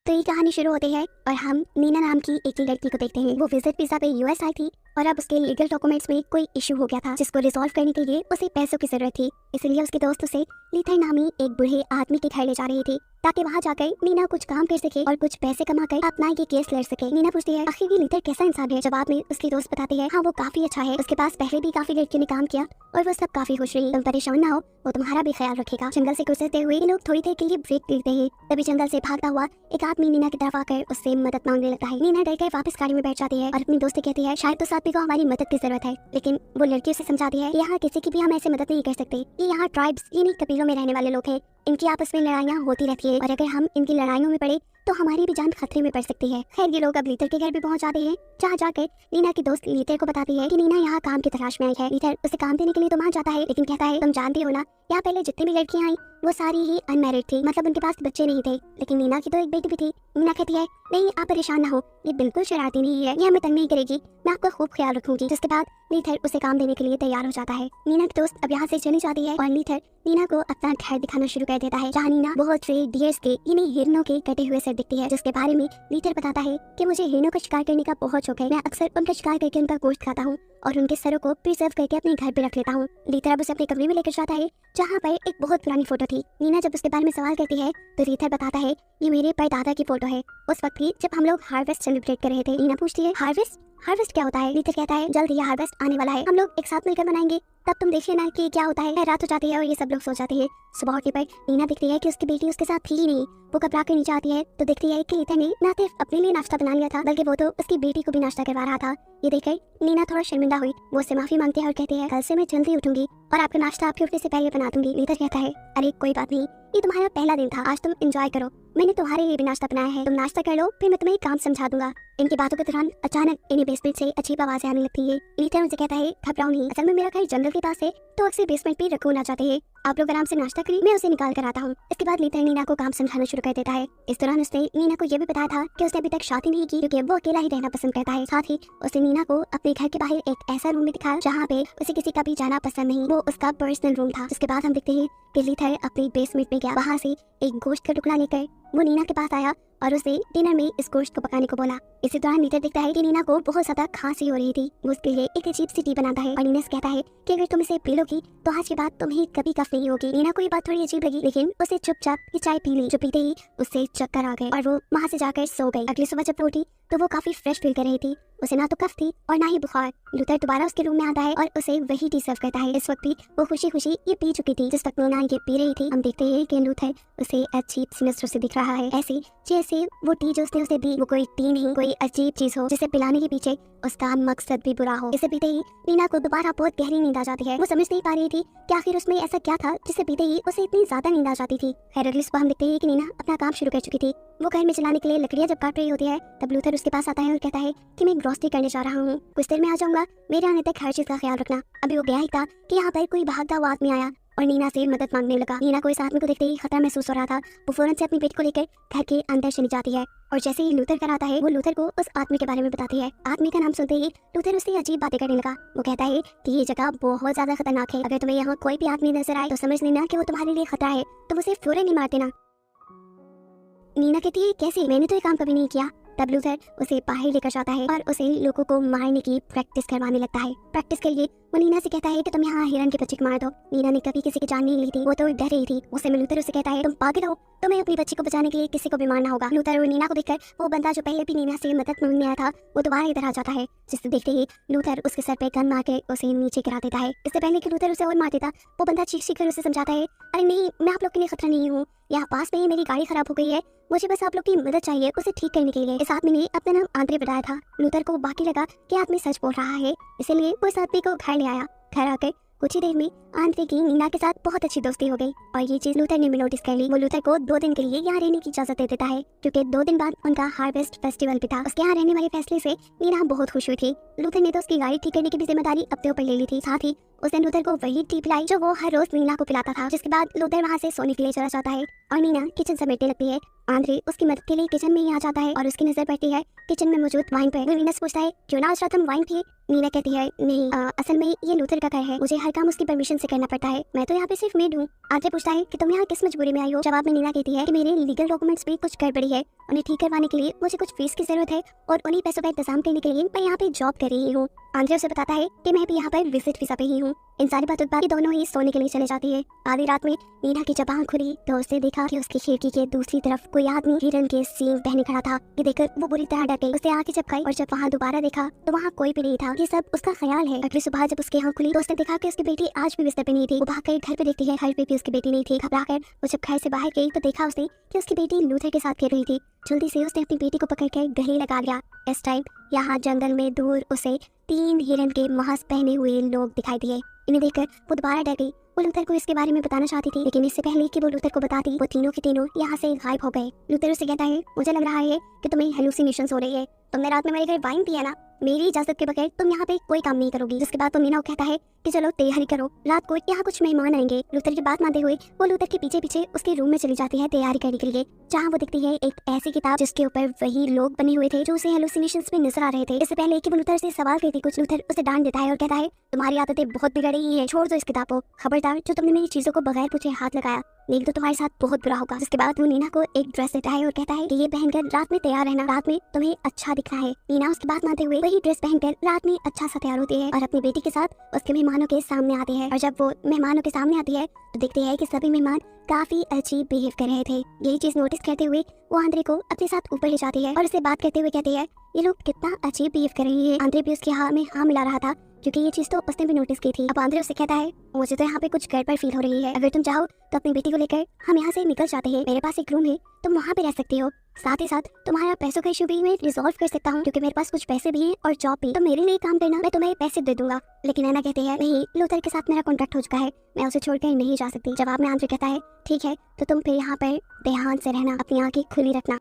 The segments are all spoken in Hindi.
तो ये कहानी शुरू होती है और हम नीना नाम की एक लड़की को देखते हैं। वो विजिट वीजा पे यूएस आई थी और अब उसके लीगल डॉक्यूमेंट्स में कोई इशू हो गया था जिसको रिजॉल्व करने के लिए उसे पैसों की जरूरत थी। इसलिए उसके दोस्त उसे लीथर नामी एक बूढ़े आदमी के घर ले जा रही थी ताकि वहाँ जाकर नीना कुछ काम कर सके और कुछ पैसे कमाकर अपना ये केस लड़ सके। नीना पूछती है आखिर ये लीथर कैसा इंसान है। जवाब में उसकी दोस्त बताती है हाँ वो काफी अच्छा है, उसके पास पहले भी काफी लड़कियों ने काम किया और वो सब काफी खुश रही। तुम परेशान ना हो, वो तुम्हारा भी ख्याल रखेगा। जंगल से गुजरते हुए ये लोग थोड़ी देर के लिए ब्रेक लेते हैं। तभी जंगल से भागता हुआ एक आदमी नीना की तरफ आकर उससे मदद मांगने लगता है। नीना डर कर वापस गाड़ी में बैठ जाती है और अपनी दोस्त से कहती है शायद उस आदमी को हमारी मदद की जरूरत है, लेकिन वो लड़की उसे समझाती है यहाँ किसी की भी हम ऐसे मदद नहीं कर सकते। ये यहाँ ट्राइब्स यानी कबीलों में रहने वाले लोग हैं, इनकी आपस में लड़ाइयाँ होती रहती है और अगर हम इनकी लड़ाइयों में पड़े तो हमारी भी जान खतरे में पड़ सकती है। खैर ये लोग अब लीथर के घर भी पहुंच जाते हैं, जहाँ जाकर नीना की दोस्त लीथर को बताती है कि नीना यहाँ काम की तलाश में आई है। लीथर उसे काम देने के लिए तो वहाँ जाता है, लेकिन कहता है तुम जानती हो ना यहाँ पहले जितनी भी लड़कियाँ आई वो सारी ही अनमैरिड थी, मतलब उनके पास बच्चे नहीं थे, लेकिन नीना की तो एक बेटी भी थी। नीना कहती है नहीं आप परेशान ना हो, ये बिल्कुल शरारती नहीं है, ये हमें तंग नहीं करेगी, मैं आपका खूब ख्याल रखूंगी। जिसके बाद लीथर उसे काम देने के लिए तैयार हो जाता है। नीना की दोस्त अब यहाँ से चली जाती है और लीथर नीना को अपना घर दिखाना शुरू कर देता है, जहाँ नीना बहुत से डियर्स के यानी हिरणों के कटे हुए सर दिखती है, जिसके बारे में लीथर बताता है कि मुझे हिरणों का शिकार करने का बहुत शौक है, मैं अक्सर उनका शिकार करके उनका गोश्त खाता हूँ और उनके सरों को प्रिजर्व करके अपने घर पे रख लेता हूँ। लीथर अब उसे अपने कमरे में लेकर जाता है जहाँ पर एक बहुत पुरानी फोटो थी। नीना जब उसके बारे में सवाल करती है तो लीथर बताता है ये मेरे परदादा की फोटो है, उस वक्त की जब हम लोग हार्वेस्ट सेलिब्रेट कर रहे थे। नीना पूछती है हार्वेस्ट हार्वेस्ट क्या होता है। लीथर कहता है जल्द ही हार्वेस्ट आने वाला है, हम लोग एक साथ मिलकर मनाएंगे, तब तुम देखिए ना कि क्या होता है। रात हो जाती है और ये सब लोग सो जाते हैं। सुबह उठने पर नीना दिखती है कि उसकी बेटी उसके साथ थी ही नहीं। वो घबरा कर नीचे आती है तो देखती है कि लीथर ने ना सिर्फ अपने लिए नाश्ता बना लिया था बल्कि वो तो उसकी बेटी को भी नाश्ता करवा रहा था। ये देखकर नीना थोड़ा शर्मिंदा हुई, वो उससे माफी मांगती है और कहती है कल से मैं जल्दी उठूंगी और आपका नाश्ता आपके उठने से पहले बना दूंगी। लीथर कहता है अरे कोई बात नहीं, ये तुम्हारा पहला दिन था, आज तुम एंजॉय करो, मैंने तुम्हारे लिए भी नाश्ता बनाया है, तुम नाश्ता कर लो फिर मैं तुम्हें काम समझा दूंगा। इनकी बातों के दौरान अचानक इन्हें बेसमेंट से अजीब आवाजें आने लगती है। लीथर उनसे कहता है घबराओ नहीं, असल में मेरा घर जंगल के पास है तो अक्सर बेसमेंट पे रखूं ना चाहते हैं, आप लोग आराम से नाश्ता करिए, मैं उसे निकाल कर आता हूँ। इसके बाद लीथर नीना को काम समझाना शुरू कर देता है। इस दौरान उसने नीना को यह भी बताया था कि उसने अभी तक शादी नहीं की क्योंकि वो अकेला ही रहना पसंद करता है। साथ ही उसने नीना को अपने घर के बाहर एक ऐसा रूम में दिखाया जहाँ पे उसे किसी का भी जाना पसंद नहीं, वो उसका पर्सनल रूम था। जिसके बाद हम देखते हैं कि लीथर अपनी बेसमेंट में गया, वहाँ से एक गोश्त का टुकड़ा लेकर वो नीना के पास आया और उसे डिनर में इस गोश्त को पकाने को बोला। इसी दौरान लीथर देखता है कि नीना को बहुत ज्यादा खांसी हो रही थी। वो उसके लिए एक अजीब सी टी बनाता है और नीना से कहता है कि अगर तुम इसे पी लोगी तो आज के बाद तुम्हें कभी कफ नहीं होगी। नीना को ये बात थोड़ी अजीब लगी, लेकिन उसे चुपचाप ये चाय पी ली। जो पीते ही उससे चक्कर आ गए और वो वहाँ से जाकर सो गई। अगली सुबह जब उठी तो वो काफी फ्रेश फील कर रही थी, उसे ना तो कफ थी और ना ही बुखार। लूथर दोबारा उसके रूम में आता है और उसे वही टी सर्व करता है। इस वक्त भी वो खुशी खुशी ये पी चुकी थी जिस वक्त नीना ये पी रही थी। हम देखते हैं कि लूथर उसे अजीब सी नजरों से दिख रहा है, ऐसे जैसे वो टी जो उसने उसे दी वो कोई टी नहीं, कोई अजीब चीज हो जिसे पिलाने के पीछे उसका मकसद भी बुरा हो। इसे पीते ही नीना को दोबारा बहुत गहरी नींद आ जाती है। वो समझ नहीं पा रही थी कि आखिर उसमें ऐसा क्या था जिसे पीते ही उसे इतनी ज्यादा नींद आ जाती थी। खैर अगली सुबह हम देखते हैं कि नीना अपना काम शुरू कर चुकी थी। वो घर में चलाने के लिए लकड़ियां जब काट रही होती है तब लूथर उसके पास आता है और कहता है कि मैं ग्रोसरी करने जा रहा हूँ, कुछ देर में आ जाऊंगा, मेरे आने तक हर चीज का ख्याल रखना। अभी वो गया ही था कि यहाँ पर कोई भागता हुआ आदमी आया और नीना से मदद मांगने लगा। नीना को इस आदमी को देखते ही खतरा महसूस हो रहा था। वो फौरन से अपनी बेटी को लेकर घर के अंदर चली जाती है और जैसे ही लूथर घर आता है वो लूथर को उस आदमी के बारे में बताती है। आदमी का नाम सुनते ही लूथर उससे अजीब बातें करने लगा। वो कहता है कि ये जगह बहुत ज्यादा खतरनाक है, अगर तुम्हें यहाँ कोई भी आदमी नजर आए तो समझ लेना कि वो तुम्हारे लिए खतरा है, तुम उसे फौरन ही मार देना। नीना कहती है कैसे, मैंने तो ये काम कभी नहीं किया। तब लूथर उसे बाहर लेकर जाता है और उसे लोगों को मारने की प्रैक्टिस करवाने लगता है। प्रैक्टिस के लिए वो नीना से कहता है कि तुम यहाँ हिरन के बच्चे को मार दो। नीना ने कभी किसी की जान नहीं ली थी, वो तो डर रही थी। उसे लूथर उसे कहता है तुम पागल हो, तुम्हें अपनी बच्ची को बचाने के लिए किसी को भी मारना होगा। लूथर और नीना को देखकर वो बंदा जो पहले भी नीना से मदद मांगने आया था वो दोबारा इधर आ जाता है, जिससे देखते ही लूथर उसके सर पे गन मार के उसे नीचे गिरा देता है। इससे पहले कि लूथर उसे और मार देता वो बंदा चीख कर उसे समझाता है अरे नहीं, मैं आप लोग के लिए खतरा नहीं हूँ, यहाँ पास में ही मेरी गाड़ी खराब हो गई है, मुझे बस आप लोग की मदद चाहिए उसे ठीक करने के लिए। इस आदमी ने अपना नाम आंद्रे बताया था। लूथर को बाकी लगा कि आदमी सच बोल रहा है, इसलिए वो इस आदमी को घर ले आया। घर आकर कुछ ही देर में आंद्रे की नीना के साथ बहुत अच्छी दोस्ती हो गई और ये चीज लूथर ने भी नोटिस कर ली। वो लूथर को 2 दिन के लिए यहाँ रहने की इजाजत दे देता है क्योंकि 2 दिन बाद उनका हार्वेस्ट फेस्टिवल भी था। उसके यहाँ रहने वाले फैसले से नीना बहुत खुश हुई थी। लूथर ने तो उसकी गाड़ी ठीक करने की भी जिम्मेदारी अपने ऊपर ले ली थी। साथ ही उसने लूथर को वही टी पिलाई जो वो हर रोज नीना को पिलाता था। जिसके बाद लूथर वहाँ से सोने के लिए चला जाता है और नीना किचन समेटने लगती है। आंद्रे उसकी मदद के लिए किचन में ही आ जाता है और उसकी नजर पड़ती है किचन में मौजूद वाइन पर। वो नीना से पूछता है क्यों ना आज रात हम वाइन पिए। नीना कहती है नहीं, असल में ये लूथर का घर है, मुझे हर काम उसकी परमिशन से करना पड़ता है, मैं तो यहाँ पे सिर्फ मेड हूँ। आंद्रे पूछता है कि तुम यहाँ किस मजबूरी में आई हो। जवाब में नीना कहती है कि मेरे लीगल डॉक्यूमेंट्स में कुछ गड़बड़ी है, उन्हें ठीक करवाने के लिए मुझे कुछ फीस की जरूरत है और उन्हीं पैसों का इंतजाम करने के लिए मैं यहाँ पे जॉब कर रही हूँ। आंद्रे उसे बताता है कि मैं भी यहाँ पर विजिट वीजा पे ही हूँ। इन सारी बातों के बाद दोनों ही सोने के लिए चले जाती है। आधी रात में नीना की जब आँख खुली तो उसने देखा कि उसकी खिड़की के दूसरी तरफ कोई आदमी हिरन के सींग पहने खड़ा था। ये देखकर वो बुरी तरह डर गई। उसने आंखें झपकाई और जब वहाँ दोबारा देखा तो वहाँ कोई भी नहीं था। ये सब उसका ख्याल है। अगली सुबह जब उसकी आँख खुली तो उसने देखा कि उसकी बेटी आज भी बिस्तर पे नहीं थी। वो भागकर घर पे देखती है, घर पे भी उसकी बेटी नहीं थी। घबराकर वो जब घर से बाहर गई तो देखा उसने कि उसकी बेटी लूथर के साथ खेल रही थी। जल्दी से उसने अपनी बेटी को पकड़कर गले लगा लिया। इस टाइम यहाँ जंगल में दूर उसे 3 हिरन के मांस पहने हुए लोग दिखाई दिए। इन्हें देखकर वो दोबारा डर गई। वो लूथर को इसके बारे में बताना चाहती थी, लेकिन इससे पहले कि वो लूथर को बताती वो तीनों के तीनों यहाँ से गायब हो गए। लूथर उसे कहता है मुझे लग रहा है कि तुम्हें हेलुसिनेशंस हो रही है, तुमने रात में मेरे घर वाइन पिया ना, मेरी इजाजत के बगैर तुम यहाँ पे कोई काम नहीं करोगी। जिसके बाद तो नीना को कहता है कि चलो तैयारी करो, रात को यहाँ कुछ मेहमान आएंगे। लूथर की बात मानते हुए वो लूथर के पीछे पीछे उसके रूम में चली जाती है तैयारी करने के लिए, जहाँ वो दिखती है एक ऐसी किताब जिसके ऊपर वही लोग बने हुए थे जो उसे हेलुसिनेशंस में नजर आ रहे थे। इससे पहले कि वो लूथर से सवाल करती कुछ, लूथर उसे डांट देता है और कहता है तुम्हारी आदतें बहुत बिगड़ रही है, छोड़ दो इस किताब को, खबरदार जो तुमने मेरी चीजों को बगैर पूछे हाथ लगाया नहीं तो तुम्हारे साथ बहुत बुरा होगा। जिसके बाद वो नीना को एक ड्रेस देता है और कहता है कि ये पहनकर रात में तैयार रहना, रात में तुम्हें अच्छा दिखना है। नीना उसकी बात मानते हुए वही ड्रेस पहनकर रात में अच्छा सा तैयार होती है और अपनी बेटी के साथ उसके मेहमानों के सामने आती है। और जब वो मेहमानों के सामने आती है तो देखती है कि सभी मेहमान काफी अजीब बिहेव कर रहे थे। यही चीज नोटिस करते हुए वो आंद्रे को अपने साथ ऊपर ले जाती है और उससे बात करते हुए कहती है ये लोग कितना अजीब बिहेव कर रही है। आंद्रे भी उसके हाँ में हाँ मिला रहा था क्योंकि ये चीज तो उसने भी नोटिस की थी। अब आंद्रे उससे कहता है मुझे तो यहाँ पे कुछ गड़बड़ फील हो रही है, अगर तुम चाहो तो अपनी बेटी को लेकर हम यहाँ से निकल जाते हैं, मेरे पास एक रूम है, तुम वहाँ पे रह सकती हो, साथ ही साथ तुम्हारा पैसों का इशू भी मैं रिजॉल्व कर सकता हूँ क्योंकि मेरे पास कुछ पैसे भी हैं और जॉब भी, तो मेरे लिए काम करना, मैं तुम्हें पैसे दे दूंगा। लेकिन नैना कहती है नहीं, लूथर के साथ मेरा कॉन्ट्रैक्ट हो चुका है, मैं उसे छोड़कर नहीं जा सकती। जवाब में आंद्रे कहता है ठीक है तो तुम फिर यहाँ पर ध्यान से रहना, अपनी आंखें खुली रखना।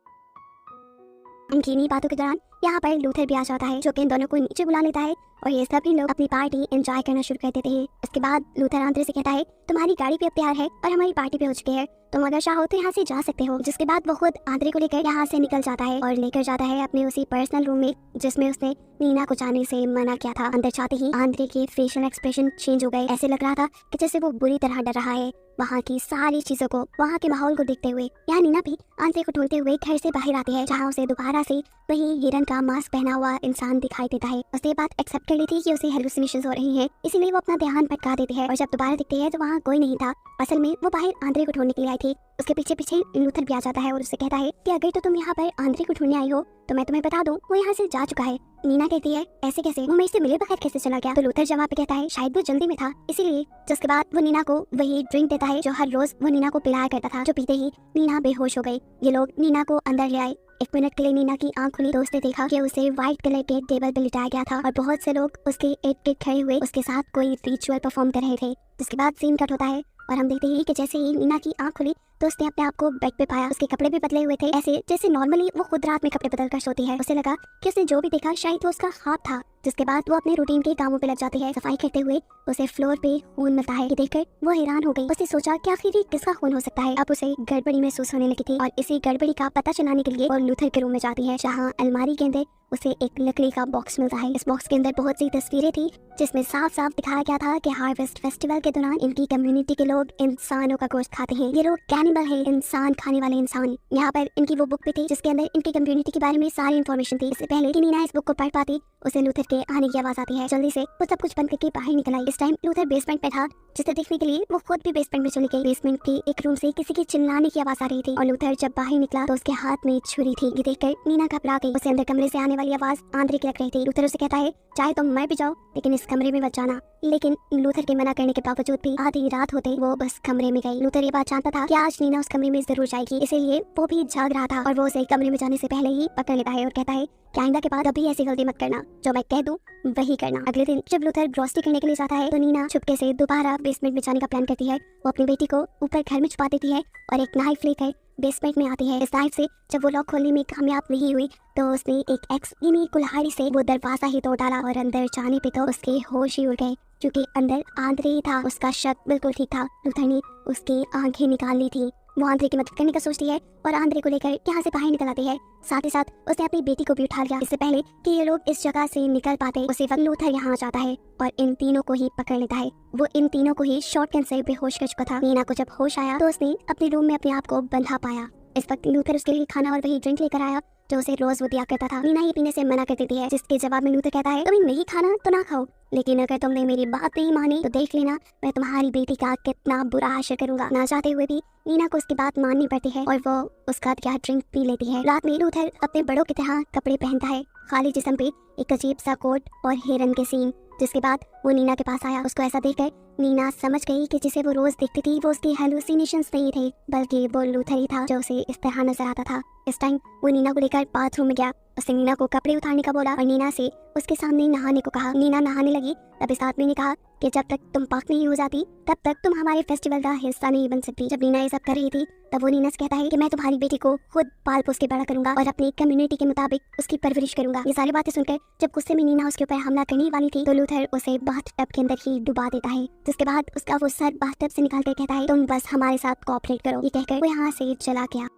उनकी इन्हीं बातों के दौरान यहाँ पर लूथर भी आ जाता है जो कि इन दोनों को नीचे बुला लेता है और ये सभी लोग अपनी पार्टी एंजॉय करना शुरू कर देते हैं। इसके बाद लूथर आंद्रे से कहता है तुम्हारी गाड़ी भी अब तैयार है और हमारी पार्टी भी हो चुकी है, तुम अगर चाहो तो यहाँ से जा सकते हो। जिसके बाद वो खुद आंद्रे को लेकर यहाँ से निकल जाता है और लेकर जाता है अपने उसी पर्सनल रूम में जिसमें उसने नीना को जाने से मना किया था। अंदर जाते ही आंद्रे के फेशियल एक्सप्रेशन चेंज हो गए, ऐसे लग रहा था कि जैसे वो बुरी तरह डर रहा है वहाँ की सारी चीजों को, वहाँ के माहौल को देखते हुए। यहाँ नीना भी आंद्रे को ढूंढते हुए घर से बाहर आती है जहाँ उसे दोबारा से वही हिरन का मास्क पहना हुआ इंसान दिखाई देता है। उसने बात एक्सेप्ट कर ली थी कि उसे हेलुसिनेशंस हो रही हैं, इसीलिए वो अपना ध्यान भटका देती है और जब दोबारा दिखती है तो वहाँ कोई नहीं था। असल में वो बाहर आंद्रे को ढूंढने के लिए आई थी। उसके पीछे पीछे लूथर भी आ जाता है और उससे कहता है कि अगर तो तुम यहाँ पर आंद्रे को ढूंढने आई हो तो मैं तुम्हें बता दूं वो यहाँ से जा चुका है। नीना कहती है ऐसे कैसे, वो मेरे से मिले बगैर कैसे चला गया। तो लूथर जवाब पे कहता है शायद वो जल्दी में था इसीलिए। जिसके बाद वो नीना को वही ड्रिंक देता है जो हर रोज वो नीना को पिलाया करता था, जो पीते ही नीना बेहोश हो गई। ये लोग नीना को अंदर ले आए। 1 मिनट के लिए नीना की आंख खुली तो उसने देखा कि उसे व्हाइट कलर के टेबल पे लिटाया गया था और बहुत से लोग उसके इर्द गिर्द खड़े हुए उसके साथ कोई रिचुअल परफॉर्म कर रहे थे। जिसके बाद सीन कट होता है और हम देखते ही कि जैसे ही नीना की आंख खुली तो उसने अपने आप को बेड पे पाया। उसके कपड़े भी बदले हुए थे, ऐसे जैसे नॉर्मली वो खुद रात में कपड़े बदल कर सोती है। उसे लगा कि उसने जो भी देखा शायद वो उसका ख्वाब था। जिसके बाद वो अपने रूटीन के कामों पे लग जाती है। सफाई करते हुए उसे फ्लोर पे खून मिलता है, देखकर वो हैरान हो गई। उसने सोचा कि आखिर ये किसका खून हो सकता है। अब उसे गड़बड़ी महसूस होने लगी थी और इसी गड़बड़ी का पता चलाने के लिए वो लूथर के रूम में जाती है जहाँ अलमारी के अंदर उसे एक लकड़ी का बॉक्स मिलता है। इस बॉक्स के अंदर बहुत सी तस्वीरें थी जिसमें साफ साफ दिखाया गया था कि हार्वेस्ट फेस्टिवल के दौरान इनकी कम्युनिटी के लोग इंसानों का गोश्त खाते हैं। ये लोग कैनिबल है, इंसान खाने वाले इंसान। यहाँ पर इनकी वो बुक भी थी जिसके अंदर इनकी कम्युनिटी के बारे में सारी इन्फॉर्मेशन थी। इससे पहले कि नीना इस बुक को पढ़ पाती उसे लूथर के आने की आवाज आती है। जल्दी से वो सब कुछ बंद करके बाहर निकल आई। इस टाइम लूथर बेसमेंट पे था जिसे देखने के लिए वो खुद भी बेसमेंट में चली गई। बेसमेंट के एक रूम से किसी की चिल्लाने की आवाज आ रही थी और लूथर जब बाहर निकला तो उसके हाथ में छुरी थी। ये देखकर नीना घबरा गई। उसे अंदर कमरे से आने वाली आवाज आंद्रे की लग रही थी। लूथर उसे कहता है चाहे तुम मर भी जाओ लेकिन इस कमरे में मत जाना। लेकिन लूथर के मना करने के बावजूद भी आधी रात होते वो बस कमरे में गई। लूथर ये बात जानता था कि आज नीना उस कमरे में जरूर जाएगी, इसीलिए वो भी जाग रहा था और वो उसे कमरे में जाने से पहले ही पकड़ लेता है और कहता है कि आइंदा के बाद अभी ऐसी गलती मत करना, जो मैं कह दूं वही करना। अगले दिन जब लूथर ग्रोसरी करने के लिए जाता है तो नीना चुपके से दोबारा बेसमेंट में जाने का प्लान करती है। वो अपनी बेटी को ऊपर घर में छुपा देती है और एक नाइफ लेकर बेसमेंट में आती है। इस नाइफ से जब वो लॉक खोलने में कामयाब नहीं हुई तो उसने एक एक्स यानी कुल्हाड़ी से वो दरवाजा ही तोड़ डाला और अंदर जाने पे तो उसके होश ही उड़ गए क्योंकि अंदर आंद्रे ही था। उसका शक बिल्कुल ठीक था, लूथर ने उसकी आंखें निकाल ली थी वो आंद्रे की मदद करने का सोचती है और आंद्रे को लेकर यहाँ से बाहर निकल आती है। साथ ही साथ उसने अपनी बेटी को भी उठा लिया। इससे पहले कि ये लोग इस जगह से निकल पाते उसे वक्त लूथर यहाँ आ जाता है और इन तीनों को ही पकड़ लेता है। वो इन तीनों को ही शॉटगन से बेहोश कर चुका था। नीना को जब होश आया तो उसने अपने रूम में अपने आप को बंधा पाया। इस वक्त लूथर उसके लिए खाना और वही ड्रिंक लेकर आया जो उसे रोज वो दिया करता था। नीना ये पीने से मना कर देती है, जिसके जवाब में लूथर कहता है तुम्हें नहीं खाना तो ना खाओ, लेकिन अगर तुमने मेरी बात नहीं मानी तो देख लेना मैं तुम्हारी बेटी का कितना बुरा हाशिर करूंगा। ना चाहते हुए भी नीना को उसकी बात माननी पड़ती है और वो उसका क्या ड्रिंक पी लेती है। रात में लूथर अपने बड़ों की तरह कपड़े पहनता है, खाली जिस्म पे एक अजीब सा कोट और हिरन के सीन। जिसके बाद वो नीना के पास आया। उसको ऐसा देखकर नीना समझ गई कि जिसे वो रोज देखती थी वो उसकी हेलुसिनेशंस नहीं थे, बल्कि वो लूथर ही था जो उसे इस तरह नजर आता था। इस टाइम वो नीना को लेकर बाथरूम में गया। उसने नीना को कपड़े उतारने का बोला और नीना से उसके सामने नहाने को कहा। नीना नहाने लगी तब इस आदमी ने कहा कि जब तक तुम पाक नहीं हो जाती तब तक तुम हमारे फेस्टिवल का हिस्सा नहीं बन सकती। जब नीना ये सब कर रही थी तब वो नीना से कहता है कि मैं तुम्हारी बेटी को खुद पाल पोस के बड़ा करूंगा और अपनी कम्युनिटी के मुताबिक उसकी परवरिश करूंगा। ये सारी बातें सुनकर जब गुस्से में नीना उसके ऊपर हमला करने वाली थी तो लूथर उसे बाथटब के अंदर ही डुबा देता है। जिसके बाद उसका वो सर बाथटब से निकालकर कहता है तुम बस हमारे साथ कोऑपरेट करो। ये कहकर वो यहाँ से चला गया।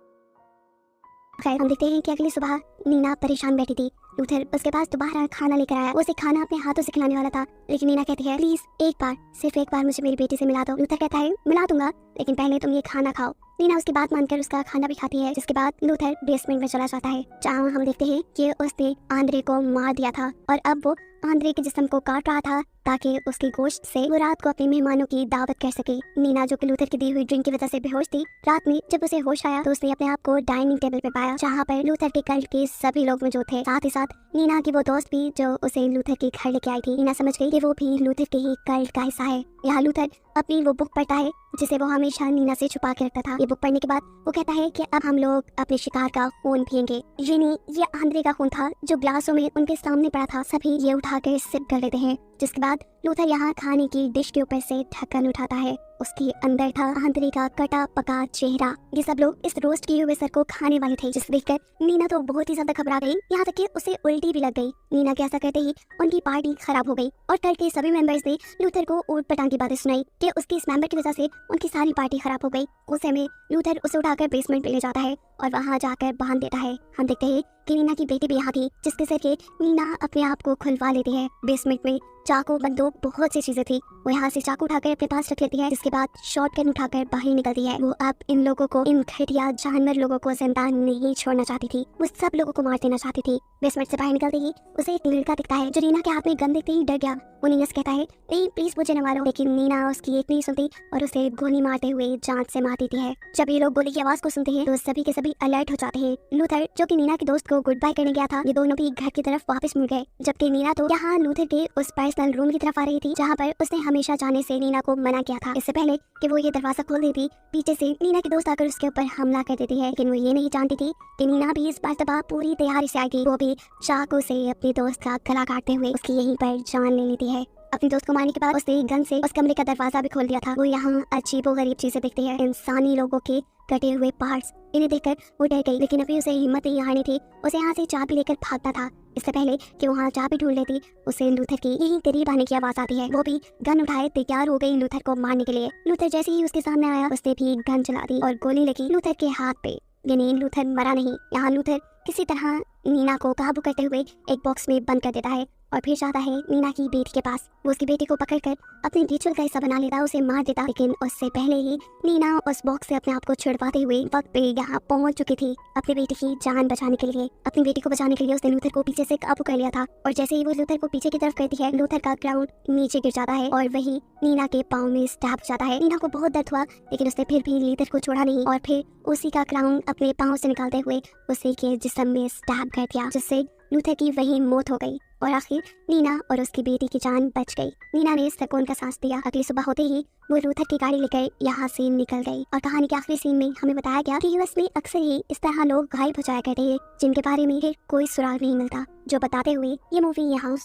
खैर हम देखते हैं कि अगली सुबह नीना परेशान बैठी थी। लूथर उसके पास दोबारा खाना लेकर आया। वो उसे खाना अपने हाथों से खिलाने वाला था, लेकिन नीना कहती है प्लीज एक बार, सिर्फ एक बार मुझे मेरी बेटी से मिला दो। लूथर कहता है मिला दूंगा, लेकिन पहले तुम ये खाना खाओ। नीना उसकी बात मानकर उसका खाना भी खाती है। जिसके बाद लूथर बेसमेंट में चला जाता है, जहाँ हम देखते हैं कि उसने आंद्रे को मार दिया था और अब वो आंद्रे के जिस्म को काट रहा था ताकि उसकी गोश्त से वो रात को अपने मेहमानों की दावत कर सके। नीना जो कि लूथर की दी हुई ड्रिंक की वजह से बेहोश थी, रात में जब उसे होश आया तो उसने अपने आप को डाइनिंग टेबल पे पाया, जहाँ पर लूथर के कल्ट के सभी लोग मौजूद थे। साथ ही साथ नीना की वो दोस्त भी जो उसे लूथर के घर लेके आई थी। नीना समझ गई कि वो भी लूथर के ही कल्ट का हिस्सा है। यहाँ लूथर अपनी वो बुक पढ़ता है जिसे वो हमेशा नीना से छुपा के रखता था। ये बुक पढ़ने के बाद वो कहता है कि अब हम लोग अपने शिकार का खून पिएंगे। ये आंद्रे का खून था जो ग्लासों में उनके सामने पड़ा था। सभी ये उठाकर सिप कर लेते हैं। जिसके बाद लूथर यहाँ खाने की डिश के ऊपर से ढक्कन उठाता है। उसके अंदर था आंद्रे का कटा पका चेहरा। ये सब लोग इस रोस्ट किए हुए सर को खाने वाले थे, जिसे देखकर नीना तो बहुत ही ज्यादा घबरा गई, यहाँ तक कि उसे उल्टी भी लग गई। नीना के ऐसा कहते ही उनकी पार्टी खराब हो गई और कल के सभी मेंबर्स ने लूथर को ऊट पटांग की बातें सुनाई कि उसके इस मेंबर की वजह से उनकी सारी पार्टी खराब हो गई। गुस्से में लूथर उसे उठाकर बेसमेंट पे ले जाता है और वहाँ जाकर बांध देता है। हम देखते हैं कि नीना की बेटी भी यहाँ थी, जिसके सर के नीना अपने आप को खुलवा लेती है। बेसमेंट में चाकू, बंदूक, बहुत सी चीजें थी। वो यहाँ से चाकू उठाकर अपने पास रख लेती है। जिसके बाद शॉटगन उठाकर बाहर निकलती है। वो अब इन लोगों को, इन घटिया जानवर लोगों को जिंदा नहीं छोड़ना चाहती थी। वो सब लोगों को मार देना चाहती थी। बेसमेंट से बाहर निकलते ही उसे एक लड़का दिखता है जो नीना के हाथ में गन देखते ही डर गया। वो नीना से कहता है नहीं प्लीज मुझे न मारो, लेकिन नीना उसकी एक नहीं सुनती और उसे गोली मारते हुए जान से मार देती है। जब ये लोग गोली की आवाज को सुनते हैं तो सभी के सभी अलर्ट हो जाते हैं। लूथर जो कि नीना के दोस्त को गुड बाय करने गया था, ये दोनों भी घर की तरफ वापस मुड़ गए, जबकि नीना तो यहाँ लूथर के उस पर्सनल रूम की तरफ आ रही थी जहाँ पर उसने हमेशा जाने से नीना को मना किया था। इससे पहले कि वो ये दरवाजा खोल देती, पीछे से नीना के दोस्त आकर उसके ऊपर हमला कर देती है। लेकिन वो ये नहीं जानती थी कि नीना भी इस मर्तबा पूरी तैयारी से आएगी। वो भी चाकू से अपने दोस्त का गला काटते हुए उसकी यहीं पर जान ले लेती है। अपने दोस्त को मारने के बाद उसने गन से उस कमरे का दरवाजा भी खोल दिया था। वो यहाँ अजीबोगरीब चीजें देखती है, इंसानी लोगों के कटे हुए पार्ट्स। इन्हें देखकर वो डर गई, लेकिन अभी उसे हिम्मत नहीं हारनी थी। उसे यहाँ से चाबी लेकर भागना था। इससे पहले कि वहाँ चाबी ढूंढ लेती, उसे लूथर की यहीं करीब आने की आवाज आती है। वो भी गन उठाए तैयार हो गई लूथर को मारने के लिए। लूथर जैसे ही उसके सामने आया उसने भी गन चला दी और गोली लगी लूथर के हाथ पे। यानी लूथर मरा नहीं। यहाँ लूथर किसी तरह नीना को काबू करते हुए एक बॉक्स में बंद कर देता है और फिर जाता है नीना की बेटी के पास। वो उसकी बेटी को पकड़कर अपने रिचुअल का हिस्सा बना लेता, उसे मार देता। लेकिन उससे पहले ही नीना उस बॉक्स से अपने आप को छुड़वाते हुए वक्त पे यहाँ पहुंच चुकी थी अपनी बेटी की जान बचाने के लिए। अपनी बेटी को बचाने के लिए उसने लूथर को पीछे से काबू कर लिया था और जैसे ही वो लूथर को पीछे की तरफ करती है, लूथर का ग्राउंड नीचे गिर जाता है और वही नीना के पाँव में स्टैब जाता है। नीना को बहुत दर्द हुआ, लेकिन उसने फिर भी लूथर को छोड़ा नहीं और फिर उसी का क्राउन अपने पाँव से निकालते हुए उसी के जिस्म में स्टैब कर दिया, जिससे लूथर की वही मौत हो गई और आखिर नीना और उसकी बेटी की जान बच गई। नीना ने सुकून का सांस दिया। अगली सुबह होते ही वो लूथर की गाड़ी लेकर यहाँ से निकल गई और कहानी के आखिरी सीन में हमें बताया गया कि यूएस में अक्सर ही इस तरह लोग गायब हो जाया करते हैं जिनके बारे में फिर कोई सुराग नहीं मिलता, जो बताते हुए ये मूवी यहाँ